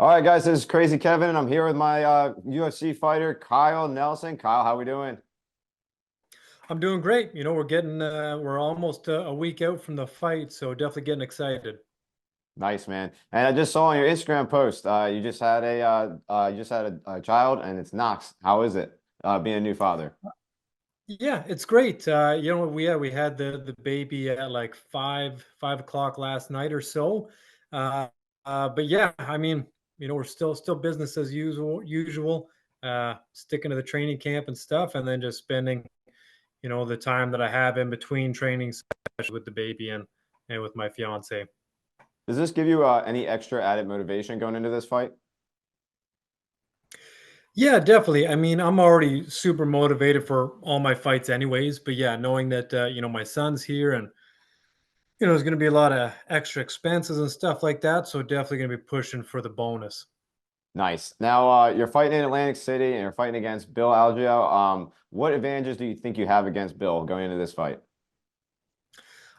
All right, guys, this is Crazy Kevin, and I'm here with my UFC fighter, Kyle Nelson. Kyle, how we doing? I'm doing great. We're almost a week out from the fight, so definitely getting excited. Nice, man. And I just saw on your Instagram post, you just had a child, and it's Knox. How is it being a new father? Yeah, it's great. We had the baby at like five o'clock last night or so. Uh, but yeah, I mean, we're still business as usual. Sticking to the training camp and stuff, and then just spending the time that I have in between training sessions with the baby and with my fiance. Does this give you any extra added motivation going into this fight? Yeah, definitely. I mean, I'm already super motivated for all my fights anyways, but yeah, knowing that my son's here and there's going to be a lot of extra expenses and stuff like that, so definitely going to be pushing for the bonus. Nice. Now, you're fighting in Atlantic City, and you're fighting against Bill Algeo. What advantages do you think you have against Bill going into this fight?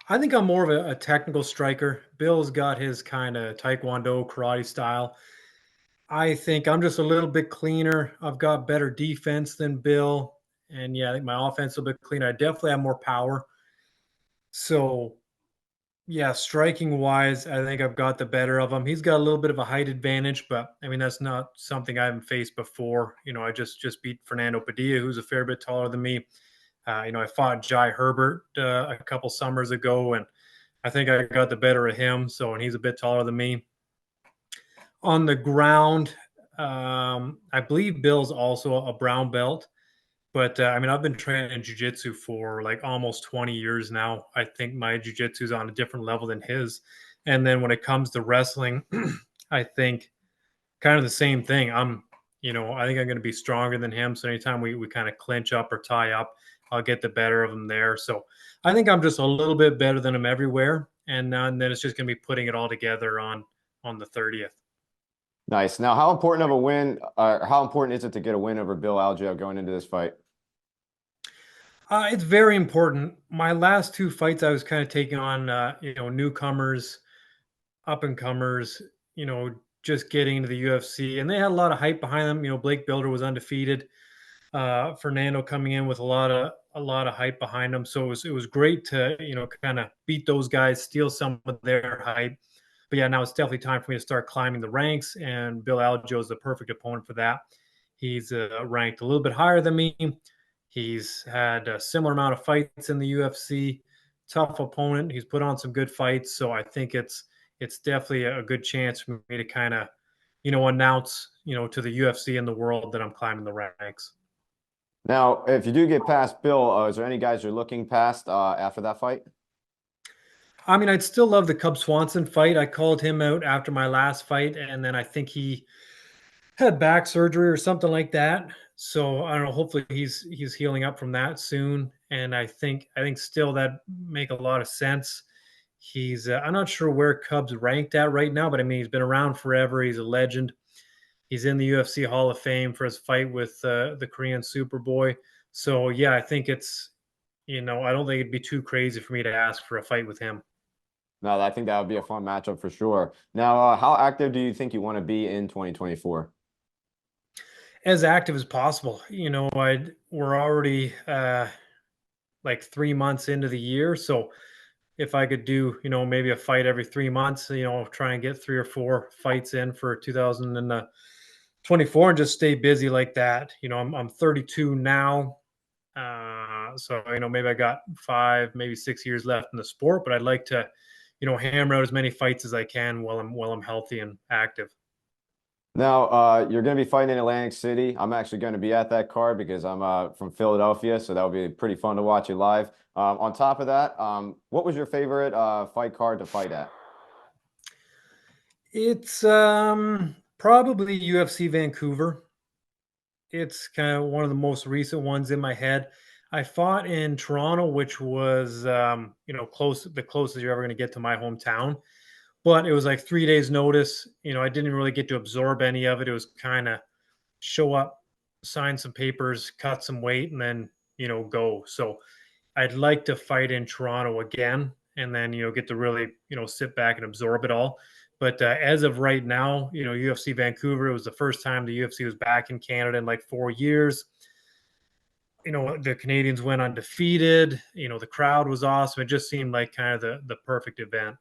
I think I'm more of a technical striker. Bill's got his kind of taekwondo karate style. I think I'm just a little bit cleaner. I've got better defense than Bill. And yeah, I think my offense is a bit cleaner. I definitely have more power. So yeah, striking wise, I think I've got the better of him. He's got a little bit of a height advantage, but I mean that's not something I haven't faced before. I just beat Fernando Padilla, who's a fair bit taller than me. I fought Jai Herbert a couple summers ago, and I think I got the better of him. So, and he's a bit taller than me. On the ground, I believe Bill's also a brown belt. But I mean, I've been training jujitsu for like almost 20 years now. I think my jujitsu is on a different level than his. And then when it comes to wrestling, I think kind of the same thing. I think I'm going to be stronger than him. So anytime we kind of clinch up or tie up, I'll get the better of him there. So I think I'm just a little bit better than him everywhere. And then it's just going to be putting it all together on the 30th. Nice. Now, how important of a win, how important is it to get a win over Bill Algeo going into this fight? It's very important. My last two fights, I was kind of taking on, newcomers, up and comers, just getting into the UFC, and they had a lot of hype behind them. Blake Builder was undefeated. Fernando coming in with a lot of hype behind him, so it was great to kind of beat those guys, steal some of their hype. But yeah, now it's definitely time for me to start climbing the ranks, and Bill Algeo is the perfect opponent for that. He's ranked a little bit higher than me. He's had a similar amount of fights in the UFC. Tough opponent. He's put on some good fights, so I think it's definitely a good chance for me to kind of, announce, to the UFC and the world that I'm climbing the ranks. Now, if you do get past Bill, is there any guys you're looking past after that fight? I mean, I'd still love the Cub Swanson fight. I called him out after my last fight, and then I think he had back surgery or something like that. So I don't know. Hopefully, he's healing up from that soon. And I think still that make a lot of sense. He's I'm not sure where Cubs ranked at right now, but I mean he's been around forever. He's a legend. He's in the UFC Hall of Fame for his fight with the Korean Superboy. So yeah, I think it's I don't think it'd be too crazy for me to ask for a fight with him. No, I think that would be a fun matchup for sure. Now, how active do you think you want to be in 2024? As active as possible. We're already like 3 months into the year, so if I could do maybe a fight every 3 months, try and get 3 or 4 fights in for 2024 and just stay busy like that. I'm 32 now. So maybe I got 5, maybe 6 years left in the sport, but I'd like to, hammer out as many fights as I can while I'm healthy and active. Now, you're going to be fighting in Atlantic City. I'm actually going to be at that card because I'm from Philadelphia, so that'll be pretty fun to watch you live. On top of that, what was your favorite fight card to fight at? It's probably UFC Vancouver. It's kind of one of the most recent ones in my head. I fought in Toronto, which was the closest you're ever going to get to my hometown. But it was like 3 days notice. I didn't really get to absorb any of it. It was kind of show up, sign some papers, cut some weight, and then go. So I'd like to fight in Toronto again, and then get to really sit back and absorb it all. But as of right now, UFC Vancouver, it was the first time the UFC was back in Canada in like 4 years. The Canadians went undefeated. The crowd was awesome. It just seemed like kind of the perfect event.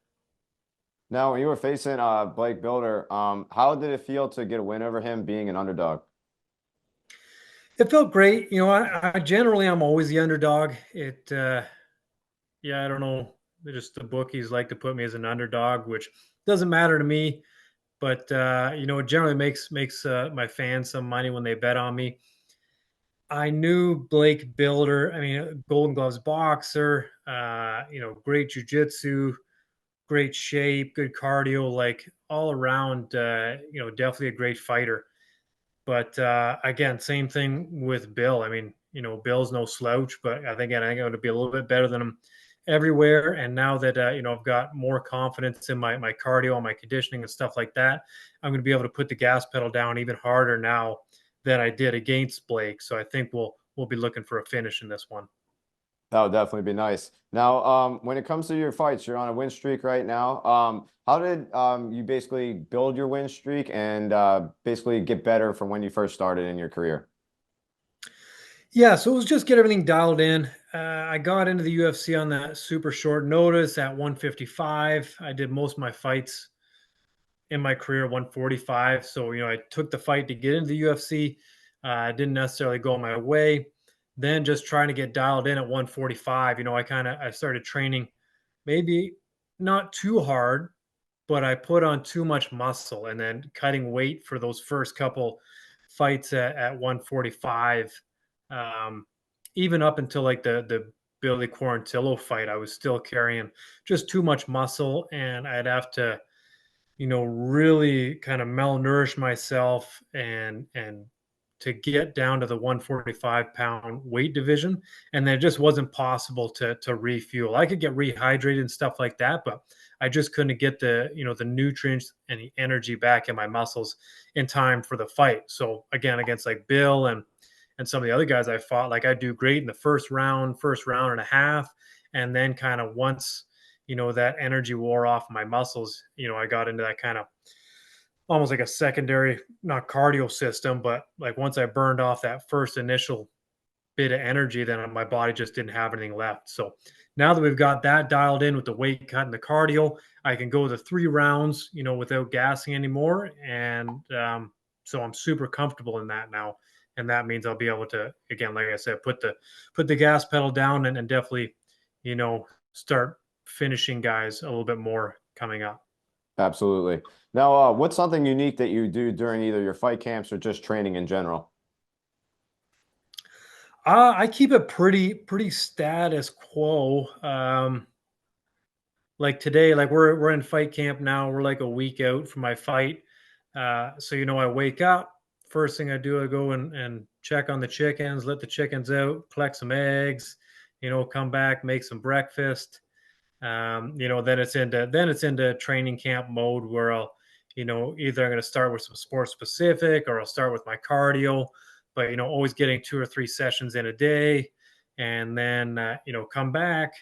Now, when you were facing Blake Builder, how did it feel to get a win over him being an underdog? It felt great. I generally I'm always the underdog. Yeah, I don't know. Just the bookies like to put me as an underdog, which doesn't matter to me. But it generally makes my fans some money when they bet on me. I knew Blake Builder. I mean, Golden Gloves boxer. Great jujitsu, great shape, good cardio, like all around. Definitely a great fighter. But again, same thing with Bill. I mean, Bill's no slouch, but I think I'm going to be a little bit better than him everywhere. And now that I've got more confidence in my cardio and my conditioning and stuff like that, I'm going to be able to put the gas pedal down even harder now than I did against Blake. So I think we'll be looking for a finish in this one. That would definitely be nice. Now, when it comes to your fights, you're on a win streak right now. How did you basically build your win streak and basically get better from when you first started in your career? Yeah, so it was just get everything dialed in. I got into the UFC on that super short notice at 155. I did most of my fights in my career 145. So, I took the fight to get into the UFC. Didn't necessarily go my way. Then just trying to get dialed in at 145. I started training maybe not too hard, but I put on too much muscle and then cutting weight for those first couple fights at 145. Um, Even up until like the Billy Quarantillo fight, I was still carrying just too much muscle, and I'd have to really kind of malnourish myself and to get down to the 145-pound weight division. And then it just wasn't possible to refuel. I could get rehydrated and stuff like that, but I just couldn't get the nutrients and the energy back in my muscles in time for the fight. So again, against like Bill and some of the other guys I fought, like I do great in the first round and a half. And then kind of once that energy wore off my muscles, I got into that kind of almost like a secondary, not cardio system, but like once I burned off that first initial bit of energy, then my body just didn't have anything left. So now that we've got that dialed in with the weight cut and the cardio, I can go the 3 rounds, without gassing anymore. And so I'm super comfortable in that now. And that means I'll be able to, again, like I said, put the gas pedal down and definitely, start finishing guys a little bit more coming up. Absolutely. Now, what's something unique that you do during either your fight camps or just training in general? I keep it pretty status quo. Like today, like we're in fight camp now. We're like a week out from my fight. So I wake up. First thing I do, I go and check on the chickens, let the chickens out, collect some eggs. Come back, make some breakfast. Then it's into training camp mode where I'll, either I'm going to start with some sport specific or I'll start with my cardio, but always getting 2 or 3 sessions in a day, and then come back,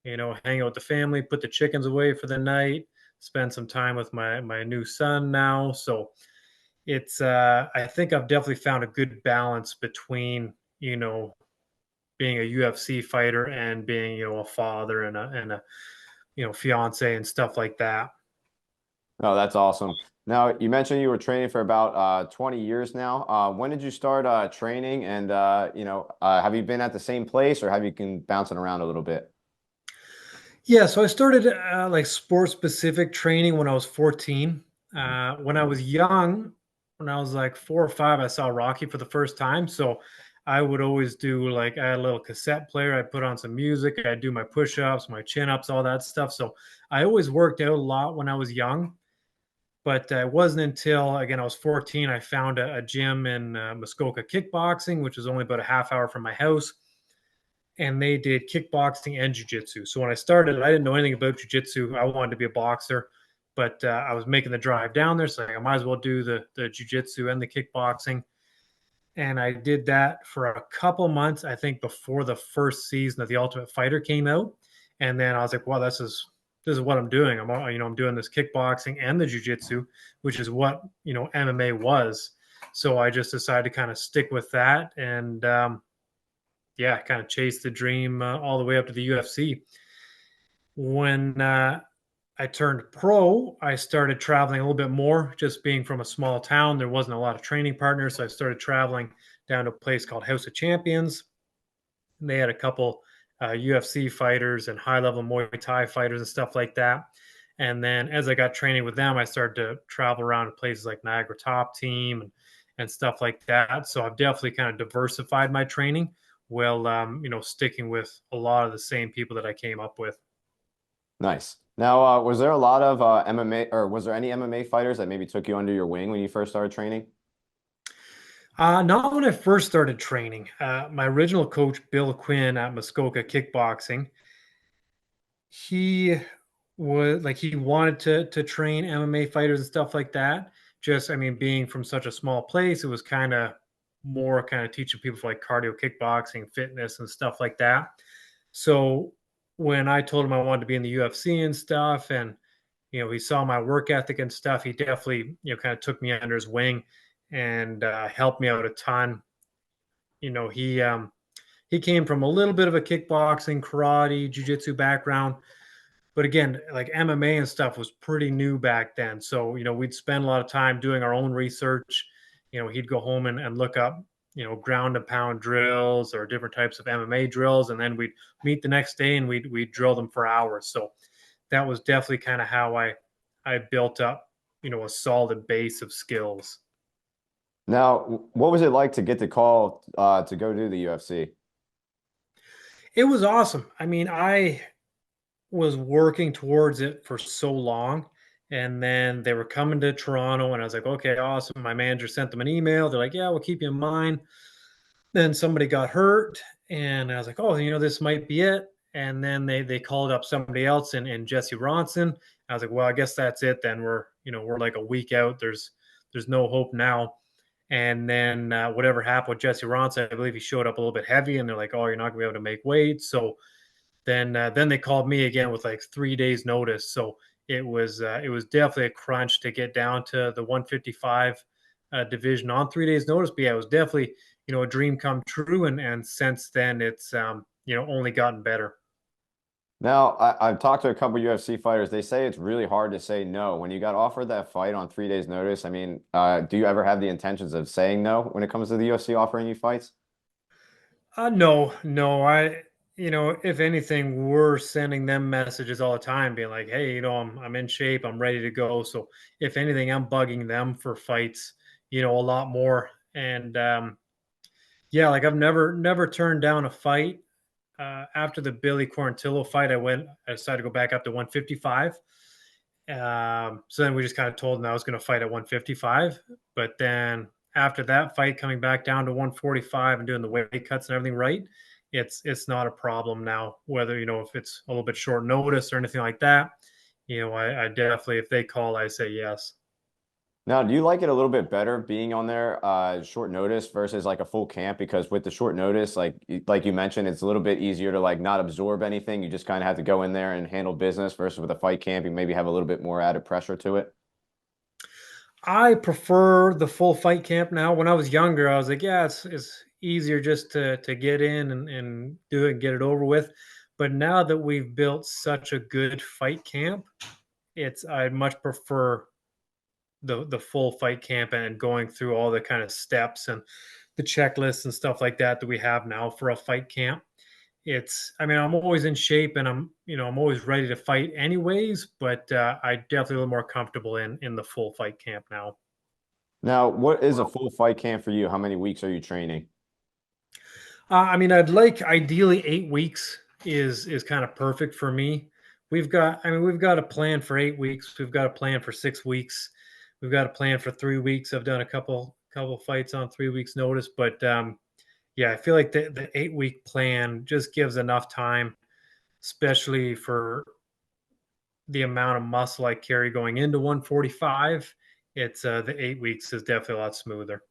hang out with the family, put the chickens away for the night, spend some time with my new son now. So it's I think I've definitely found a good balance between being a UFC fighter and being a father and a fiance and stuff like that. Oh, that's awesome. Now, you mentioned you were training for about 20 years now. When did you start training? And have you been at the same place or have you been bouncing around a little bit? Yeah, so I started like sport specific training when I was 14. When I was young, when I was like 4 or 5, I saw Rocky for the first time. So I would always do like I had a little cassette player. I put on some music. I'd do my push ups, my chin ups, all that stuff. So I always worked out a lot when I was young. But it wasn't until again I was 14 I found a gym in Muskoka kickboxing, which was only about a half hour from my house, and they did kickboxing and jujitsu. So when I started, I didn't know anything about jujitsu. I wanted to be a boxer, but I was making the drive down there, so I might as well do the jujitsu and the kickboxing. And I did that for a couple months, I think, before the first season of The Ultimate Fighter came out. And then I was like, wow, this is this is what I'm doing. I'm doing this kickboxing and the jujitsu, which is what MMA was. So I just decided to kind of stick with that, and yeah, kind of chase the dream all the way up to the UFC. When I turned pro, I started traveling a little bit more. Just being from a small town, there wasn't a lot of training partners, so I started traveling down to a place called House of Champions. And they had a couple UFC fighters and high level Muay Thai fighters and stuff like that. And then as I got training with them, I started to travel around to places like Niagara Top Team and stuff like that. So I've definitely kind of diversified my training while sticking with a lot of the same people that I came up with. Nice. Now, was there a lot of MMA, or was there any MMA fighters that maybe took you under your wing when you first started training? Not when I first started training. My original coach, Bill Quinn at Muskoka Kickboxing, he he wanted to train MMA fighters and stuff like that. Just I mean, being from such a small place, it was kind of more kind of teaching people for like cardio kickboxing, fitness, and stuff like that. So when I told him I wanted to be in the UFC and stuff, and he saw my work ethic and stuff, he definitely kind of took me under his wing and helped me out a ton. He came from a little bit of a kickboxing, karate, jiu-jitsu background, but again, like MMA and stuff was pretty new back then. So, we'd spend a lot of time doing our own research. He'd go home and look up, ground and pound drills or different types of MMA drills. And then we'd meet the next day and we'd drill them for hours. So that was definitely kind of how I built up, a solid base of skills. Now, what was it like to get the call to go do the UFC? It was awesome. I mean, I was working towards it for so long. And then they were coming to Toronto, and I was like, okay, awesome. My manager sent them an email. They're like, yeah, we'll keep you in mind. Then somebody got hurt, and I was like, oh, this might be it. And then they called up somebody else and Jesse Ronson. I was like, well, I guess that's it. Then we're like a week out. There's no hope now. And then whatever happened with Jesse Ronson, I believe he showed up a little bit heavy, and they're like, oh, you're not gonna be able to make weight. So then they called me again with like 3 days notice. So it was definitely a crunch to get down to the 155 division on 3 days notice. But yeah, it was definitely a dream come true, and since then it's only gotten better. Now, I've talked to a couple UFC fighters. They say it's really hard to say no. When you got offered that fight on 3 days' notice, I mean, do you ever have the intentions of saying no when it comes to the UFC offering you fights? No, no, if anything, we're sending them messages all the time, being like, hey, I'm in shape, I'm ready to go. So if anything, I'm bugging them for fights, a lot more. And yeah, like I've never turned down a fight. After the Billy Quarantillo fight, I decided to go back up to 155. So then we just kind of told him I was going to fight at 155. But then after that fight, coming back down to 145 and doing the weight cuts and everything right, it's not a problem now. Whether if it's a little bit short notice or anything like that, I definitely, if they call, I say yes. Now, do you like it a little bit better being on there short notice versus like a full camp? Because with the short notice, like you mentioned, it's a little bit easier to like not absorb anything. You just kind of have to go in there and handle business versus with a fight camp, you maybe have a little bit more added pressure to it. I prefer the full fight camp now. When I was younger, I was like, yeah, it's easier just to get in and do it and get it over with. But now that we've built such a good fight camp, I much prefer the full fight camp and going through all the kind of steps and the checklists and stuff like that that we have now for a fight camp. I mean, I'm always in shape and I'm always ready to fight anyways, but I definitely a little more comfortable in the full fight camp now. Now, what is a full fight camp for you? How many weeks are you training? I mean, I'd like ideally 8 weeks is kind of perfect for me. We've got a plan for 8 weeks. We've got a plan for 6 weeks. We've got a plan for 3 weeks. I've done a couple fights on 3 weeks notice, but yeah, I feel like the 8 week plan just gives enough time, especially for the amount of muscle I carry going into 145. It's the 8 weeks is definitely a lot smoother.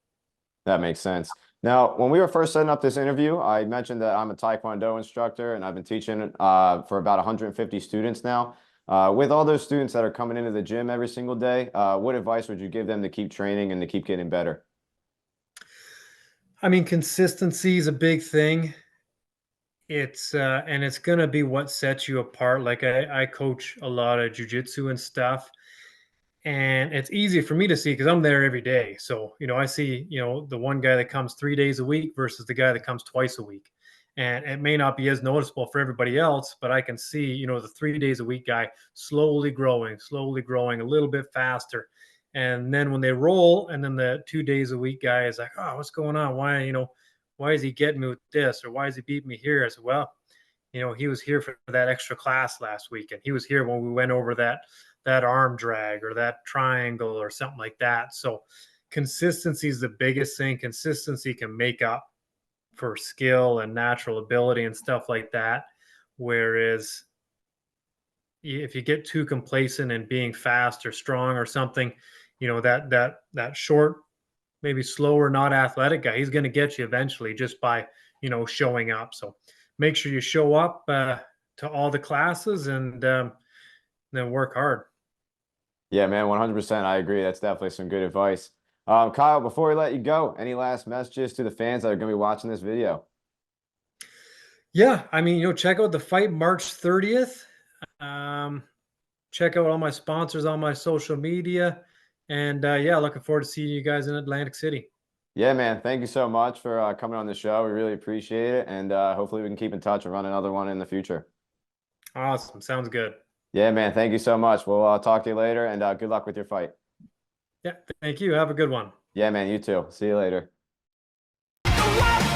That makes sense. Now, when we were first setting up this interview, I mentioned that I'm a Taekwondo instructor and I've been teaching for about 150 students now. With all those students that are coming into the gym every single day, what advice would you give them to keep training and to keep getting better? I mean, consistency is a big thing. And it's gonna be what sets you apart. Like I coach a lot of jujitsu and stuff, and it's easy for me to see because I'm there every day. So, I see, the one guy that comes 3 days a week versus the guy that comes twice a week. And it may not be as noticeable for everybody else, but I can see, the 3 days a week guy slowly growing a little bit faster. And then when they roll, and then the 2 days a week guy is like, oh, what's going on? Why is he getting me with this? Or why is he beating me here? I said, well, he was here for that extra class last week, and he was here when we went over that arm drag or that triangle or something like that. So consistency is the biggest thing. Consistency can make up for skill and natural ability and stuff like that. Whereas if you get too complacent in being fast or strong or something, that short, maybe slower, not athletic guy, he's going to get you eventually just by, showing up. So make sure you show up to all the classes, and then work hard. Yeah, man, 100%. I agree. That's definitely some good advice. Kyle, before we let you go, any last messages to the fans that are going to be watching this video? Yeah, I mean, check out the fight March 30th. Um, Check out all my sponsors on my social media. And yeah, looking forward to seeing you guys in Atlantic City. Yeah, man. Thank you so much for coming on the show. We really appreciate it. And hopefully we can keep in touch and run another one in the future. Awesome. Sounds good. Yeah, man. Thank you so much. We'll talk to you later and good luck with your fight. Yeah, thank you. Have a good one. Yeah, man. You too. See you later. The world